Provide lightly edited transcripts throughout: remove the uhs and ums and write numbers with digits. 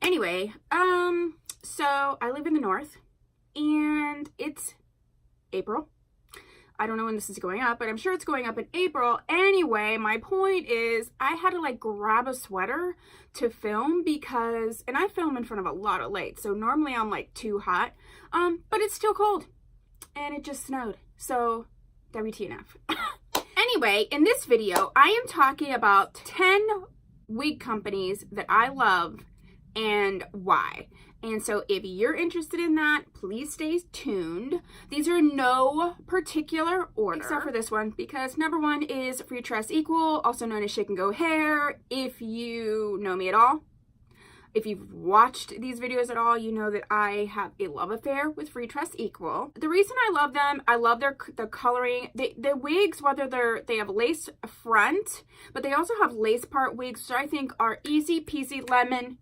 Anyway, so I live in the north and it's April. I don't know when this is going up, but I'm sure it's going up in April. Anyway, my point is I had to like grab a sweater to film because, and I film in front of a lot of lights, so normally I'm like too hot, but it's still cold and it just snowed. So WTF. Anyway, in this video, I am talking about 10 wig companies that I love and why. And so if you're interested in that, please stay tuned. These are no particular order, except for this one, because number one is Free Trust Equal, also known as Shake and Go Hair. If you know me at all, if you've watched these videos at all, you know that I have a love affair with Free Trust Equal. The reason I love them, I love the coloring. The wigs, whether they have lace front, but they also have lace part wigs, which I think are easy peasy lemon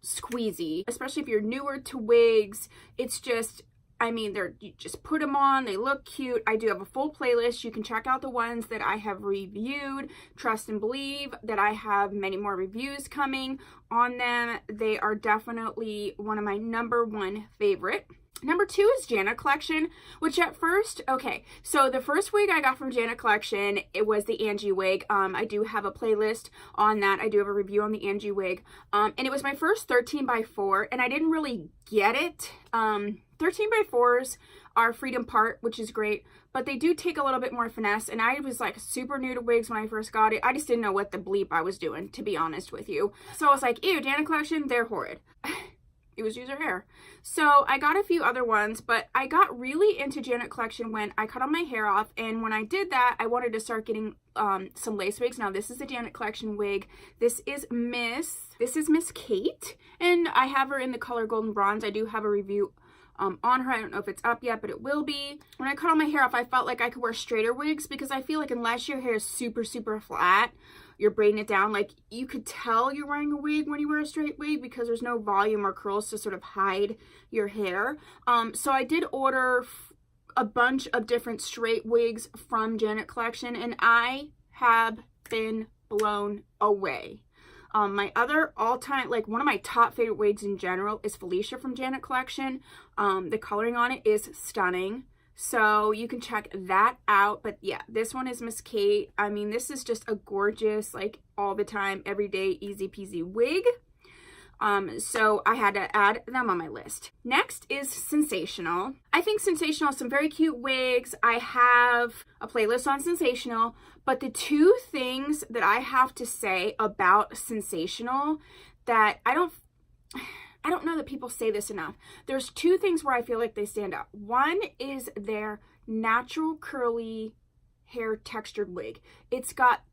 squeezy, especially if you're newer to wigs. It's just, I mean, you just put them on, they look cute. I do have a full playlist. You can check out the ones that I have reviewed. Trust and believe that I have many more reviews coming on them. They are definitely one of my number one favorite. Number two is Janet Collection, which at first, okay, so the first wig I got from Janet Collection, it was the Angie wig. I do have a playlist on that. I do have a review on the Angie wig. And it was my first 13x4, and I didn't really get it. 13x4s are freedom part, which is great, but they do take a little bit more finesse, and I was like super new to wigs when I first got it. I just didn't know what the bleep I was doing, to be honest with you. So I was like, ew, Janet Collection, they're horrid. It was user hair. So I got a few other ones, but I got really into Janet Collection when I cut all my hair off. And when I did that, I wanted to start getting some lace wigs. Now this is the Janet Collection wig. This is Miss Kate, and I have her in the color Golden Bronze. I do have a review on her. I don't know if it's up yet, but it will be. When I cut all my hair off, I felt like I could wear straighter wigs because I feel like unless your hair is super, super flat, you're braiding it down, like you could tell you're wearing a wig when you wear a straight wig because there's no volume or curls to sort of hide your hair. So I did order a bunch of different straight wigs from Janet Collection, and I have been blown away. My other all-time, like one of my top favorite wigs in general is Felicia from Janet Collection. The coloring on it is stunning, so you can check that out. But yeah, this one is Miss Kate. I mean, this is just a gorgeous, like all the time, everyday, easy peasy wig. So I had to add them on my list. Next is Sensational. I think Sensational has some very cute wigs. I have a playlist on Sensational, but the two things that I have to say about Sensational that I don't know that people say this enough. There's two things where I feel like they stand out. One is their natural curly hair textured wig. It's got,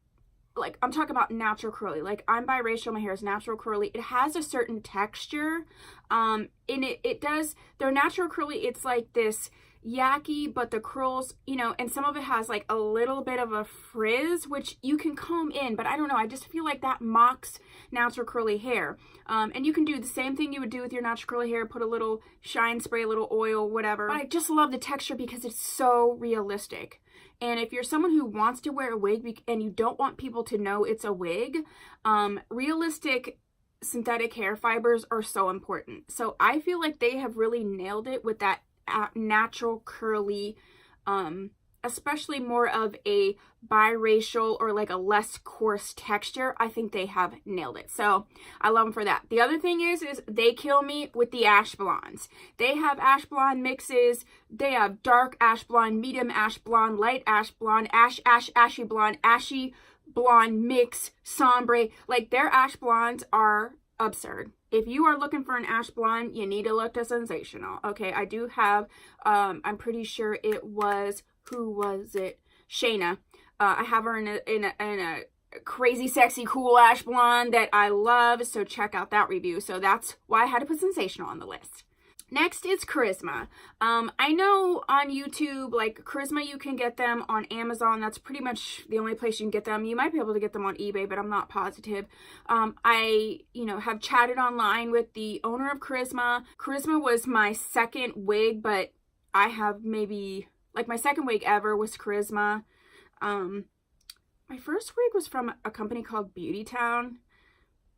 like, I'm talking about natural curly. Like, I'm biracial, my hair is natural curly. It has a certain texture. And it does, their natural curly, it's like this yucky, but the curls, you know, and some of it has like a little bit of a frizz, which you can comb in, but I don't know, I just feel like that mocks natural curly hair. And you can do the same thing you would do with your natural curly hair, put a little shine spray, a little oil, whatever. But I just love the texture because it's so realistic. And if you're someone who wants to wear a wig and you don't want people to know it's a wig, realistic synthetic hair fibers are so important. So I feel like they have really nailed it with that natural curly, especially more of a biracial or like a less coarse texture. I think they have nailed it. So I love them for that. The other thing is they kill me with the ash blondes. They have ash blonde mixes. They have dark ash blonde, medium ash blonde, light ash blonde, ashy blonde mix, sombre. Like, their ash blondes are absurd. If you are looking for an ash blonde, you need to look to Sensational. Okay, I do have, I'm pretty sure it was, who was it? Shayna. I have her in a crazy, sexy, cool ash blonde that I love, so check out that review. So that's why I had to put Sensational on the list. Next is Charisma. I know on YouTube, like Charisma, you can get them on Amazon. That's pretty much the only place you can get them. You might be able to get them on eBay, but I'm not positive. I, have chatted online with the owner of Charisma. Charisma was my second wig, but I have maybe, like, my second wig ever was Charisma. My first wig was from a company called Beauty Town.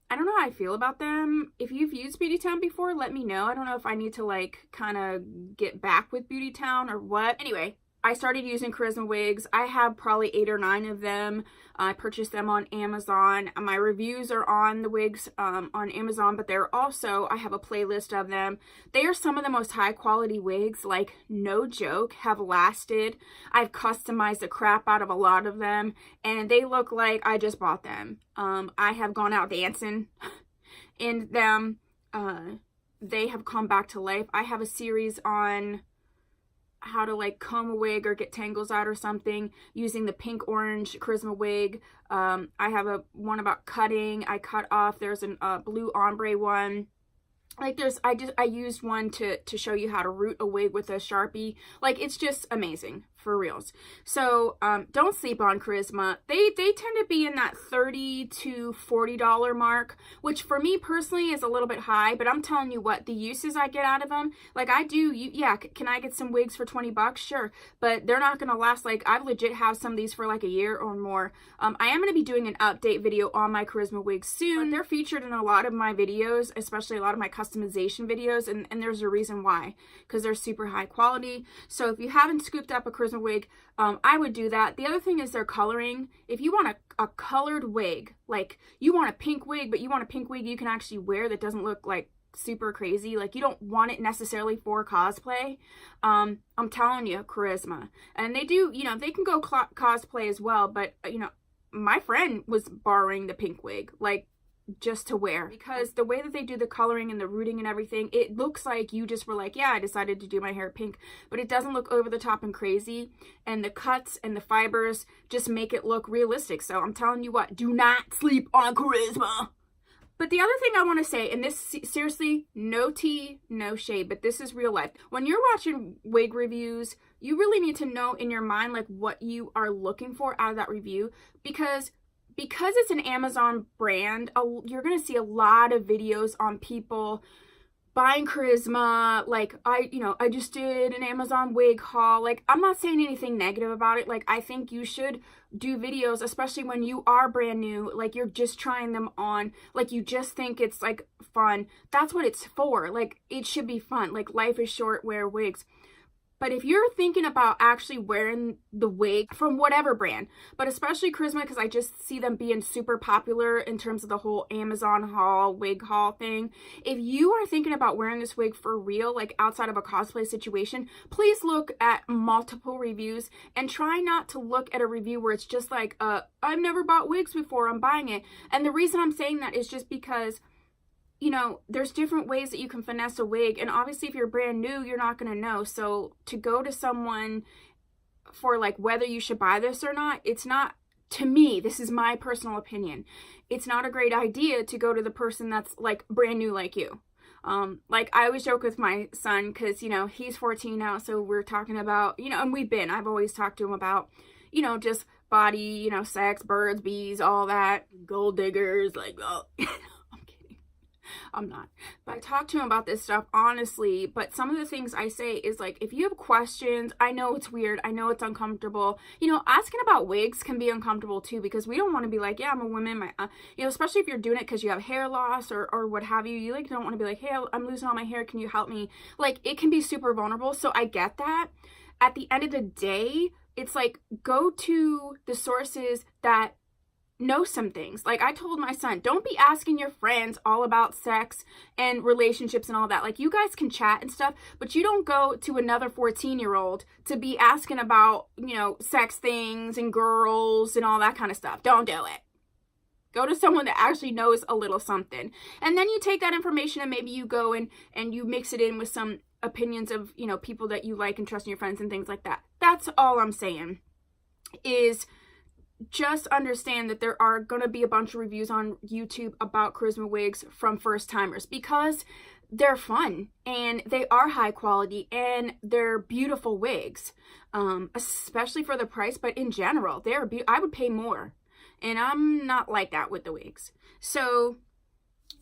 I don't know how I feel about them. If you've used Beauty Town before, let me know. I don't know if I need to like kind of get back with Beauty Town or what. Anyway, I started using Charisma wigs. I have probably 8 or 9 of them. I purchased them on Amazon. My reviews are on the wigs on Amazon, but they're also, I have a playlist of them. They are some of the most high quality wigs, like no joke, have lasted. I've customized the crap out of a lot of them, and they look like I just bought them. I have gone out dancing in them. They have come back to life. I have a series on how to like comb a wig or get tangles out or something using the pink orange Charisma wig. I have one about cutting. I cut off. There's a blue ombre one. Like I used one to show you how to root a wig with a Sharpie. Like, it's just amazing, for reals. So don't sleep on Charisma. They tend to be in that $30 to $40 mark, which for me personally is a little bit high, but I'm telling you what, the uses I get out of them, like I do, yeah, can I get some wigs for 20 bucks? Sure, but they're not gonna last. Like, I've legit have some of these for like a year or more. I am gonna be doing an update video on my Charisma wigs soon. They're featured in a lot of my videos, especially a lot of my customization videos, and there's a reason why, because they're super high quality. So if you haven't scooped up a Charisma wig, I would do that. The other thing is their coloring. If you want a colored wig, like you want a pink wig, but you want a pink wig you can actually wear that doesn't look like super crazy, like you don't want it necessarily for cosplay, I'm telling you, Charisma. And they do, you know, they can go cosplay as well, but you know, my friend was borrowing the pink wig, like, just to wear, because the way that they do the coloring and the rooting and everything, it looks like you just were like, yeah, I decided to do my hair pink, but it doesn't look over the top and crazy, and the cuts and the fibers just make it look realistic. So I'm telling you what, do not sleep on Charisma. But the other thing I want to say, and this, seriously, no tea, no shade, but this is real life. When you're watching wig reviews, you really need to know in your mind, like, what you are looking for out of that review, because it's an Amazon brand, you're going to see a lot of videos on people buying Charisma. Like, I just did an Amazon wig haul. Like, I'm not saying anything negative about it. Like, I think you should do videos, especially when you are brand new, like you're just trying them on, like you just think it's like fun. That's what it's for. Like, it should be fun. Like, life is short, wear wigs. But if you're thinking about actually wearing the wig from whatever brand, but especially Charisma, because I just see them being super popular in terms of the whole Amazon haul, wig haul thing. If you are thinking about wearing this wig for real, like outside of a cosplay situation, please look at multiple reviews and try not to look at a review where it's just like, I've never bought wigs before, I'm buying it. And the reason I'm saying that is just because, you know, there's different ways that you can finesse a wig, and obviously if you're brand new, you're not going to know. So to go to someone for like whether you should buy this or not, it's not, to me, this is my personal opinion, it's not a great idea to go to the person that's like brand new like you. Like, I always joke with my son, because, you know, he's 14 now, so we're talking about, you know, and I've always talked to him about, you know, just body, you know, sex, birds, bees, all that, gold diggers, like, oh. I'm not. But I talk to him about this stuff honestly, but some of the things I say is like, if you have questions, I know it's weird, I know it's uncomfortable, you know, asking about wigs can be uncomfortable too, because we don't want to be like, yeah, I'm a woman, you know, especially if you're doing it because you have hair loss or what have you, like don't want to be like, hey, I'm losing all my hair, can you help me? Like, it can be super vulnerable, so I get that. At the end of the day, it's like, go to the sources that know some things. Like, I told my son, don't be asking your friends all about sex and relationships and all that. Like, you guys can chat and stuff, but you don't go to another 14-year-old to be asking about, you know, sex things and girls and all that kind of stuff. Don't do it. Go to someone that actually knows a little something. And then you take that information and maybe you go and you mix it in with some opinions of, you know, people that you like and trust in your friends and things like that. That's all I'm saying, is just understand that there are going to be a bunch of reviews on YouTube about Charisma wigs from first timers, because they're fun and they are high quality and they're beautiful wigs, especially for the price. But in general, I would pay more, and I'm not like that with the wigs. So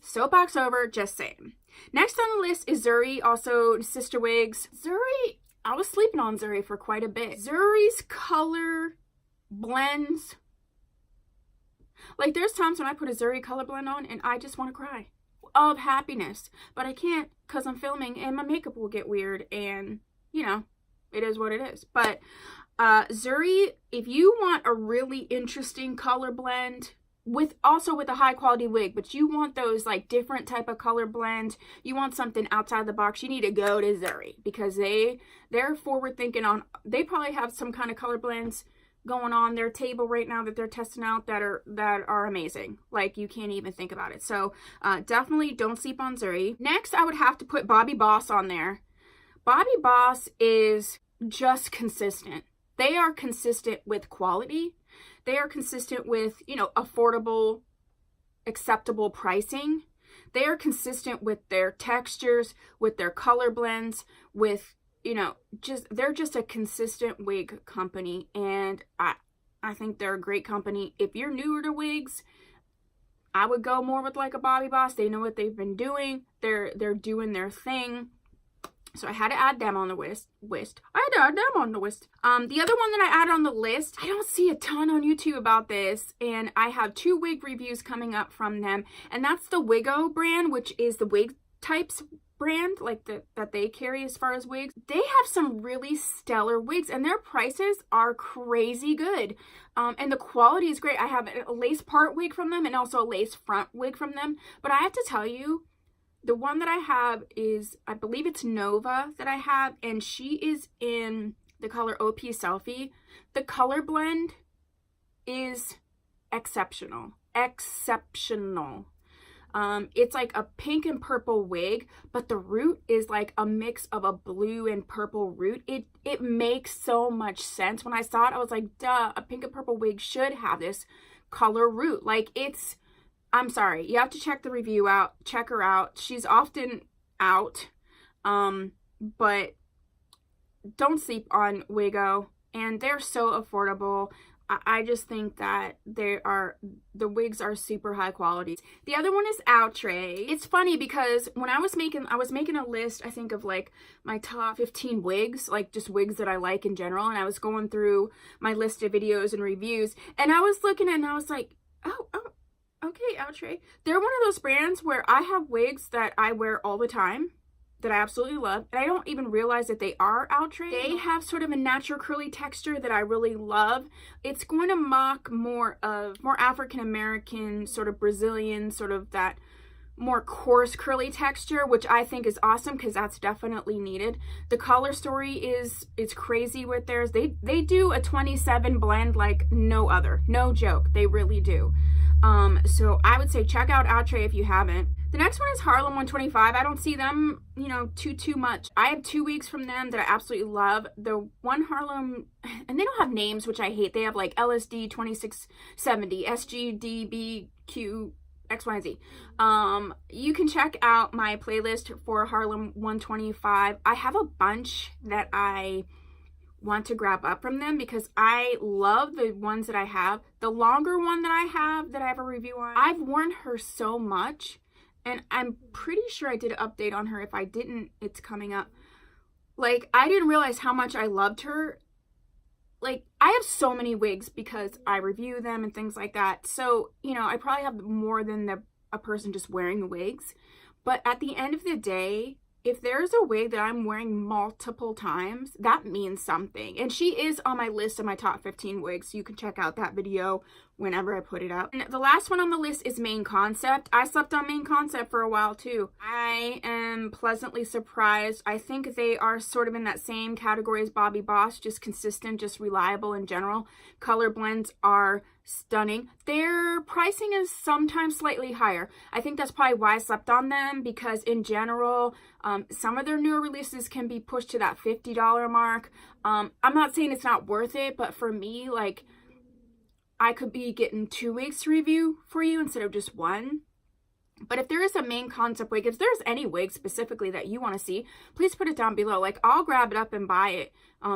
soapbox over, just saying. Next on the list is Zuri, also sister wigs. Zuri, I was sleeping on Zuri for quite a bit. Zuri's color blends, Like, there's times when I put a Zuri color blend on and I just want to cry of happiness, but I can't because I'm filming and my makeup will get weird, and you know, it is what it is. But Zuri, if you want a really interesting color blend with a high quality wig, but you want those like different type of color blend, you want something outside the box, you need to go to Zuri, because they're forward thinking on, they probably have some kind of color blends going on their table right now that they're testing out that are amazing. Like, you can't even think about it. So definitely don't sleep on Zuri. Next, I would have to put Bobbi Boss on there. Bobbi Boss is just consistent. They are consistent with quality. They are consistent with, you know, affordable, acceptable pricing. They are consistent with their textures, with their color blends, with, you know, they're just a consistent wig company, and I think they're a great company. If you're newer to wigs, I would go more with like a Bobbi Boss. They know what they've been doing. They're doing their thing. So I had to add them on the list. I had to add them on the list. The other one that I added on the list, I don't see a ton on YouTube about this, and I have 2 wig reviews coming up from them, and that's the WIGO brand, which is the wig types brand, like that they carry as far as wigs. They have some really stellar wigs, and their prices are crazy good. And the quality is great. I have a lace part wig from them and also a lace front wig from them. But I have to tell you, the one that I have is, I believe it's Nova that I have, and she is in the color OP Selfie. The color blend is exceptional. Exceptional. It's like a pink and purple wig, but the root is like a mix of a blue and purple root. It makes so much sense. When I saw it, I was like, duh, a pink and purple wig should have this color root. Like, it's, I'm sorry, you have to check the review out, check her out. She's often out, but don't sleep on WIGO, and they're so affordable. I just think that the wigs are super high quality. The other one is Outre. It's funny because when I was making a list, I think, of like my top 15 wigs, like just wigs that I like in general, and I was going through my list of videos and reviews, and I was looking and I was like, oh, okay, Outre. They're one of those brands where I have wigs that I wear all the time, that I absolutely love, and I don't even realize that they are Outre. They have sort of a natural curly texture that I really love. It's going to mock more African American, sort of Brazilian, sort of that more coarse curly texture, which I think is awesome because that's definitely needed. The color story is crazy with theirs. They do a 27 blend like no other. No joke. They really do. So I would say check out Outre if you haven't. The next one is Harlem 125. I don't see them, you know, too much. I have 2 wigs from them that I absolutely love. The one Harlem, and they don't have names, which I hate. They have like LSD 2670, SGDBQ, XYZ. You can check out my playlist for Harlem 125. I have a bunch that I want to grab up from them because I love the ones that I have. The longer one that I have a review on, I've worn her so much, and I'm pretty sure I did an update on her. If I didn't, it's coming up. Like, I didn't realize how much I loved her. Like, I have so many wigs because I review them and things like that. So, you know, I probably have more than a person just wearing the wigs. But at the end of the day, if there's a wig that I'm wearing multiple times, that means something. And she is on my list of my top 15 wigs, so you can check out that video whenever I put it up. And the last one on the list is Main Concept. I slept on Main Concept for a while too. I am pleasantly surprised. I think they are sort of in that same category as Bobbi Boss, just consistent, just reliable in general. Color blends are stunning. Their pricing is sometimes slightly higher. I think that's probably why I slept on them, because in general, some of their newer releases can be pushed to that $50 mark. I'm not saying it's not worth it, but for me, like, I could be getting 2 wigs to review for you instead of just 1. But if there is a Main Concept wig, if there's any wig specifically that you want to see, please put it down below. Like, I'll grab it up and buy it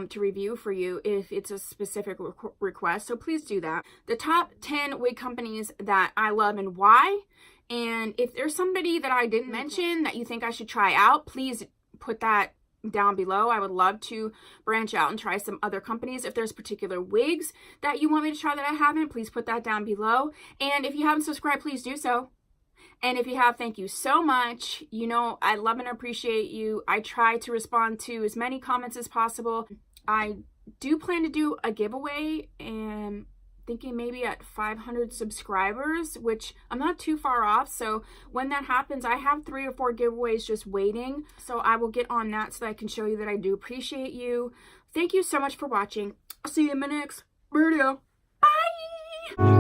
to review for you if it's a specific request. So please do that. The top 10 wig companies that I love and why. And if there's somebody that I didn't mention that you think I should try out, please put that down below. I would love to branch out and try some other companies. If there's particular wigs that you want me to try that I haven't, please put that down below. And if you haven't subscribed, please do so. And if you have, thank you so much. You know, I love and appreciate you. I try to respond to as many comments as possible. I do plan to do a giveaway, and thinking maybe at 500 subscribers, which I'm not too far off. So when that happens, I have 3 or 4 giveaways just waiting. So I will get on that so that I can show you that I do appreciate you. Thank you so much for watching. I'll see you in my next video. Bye!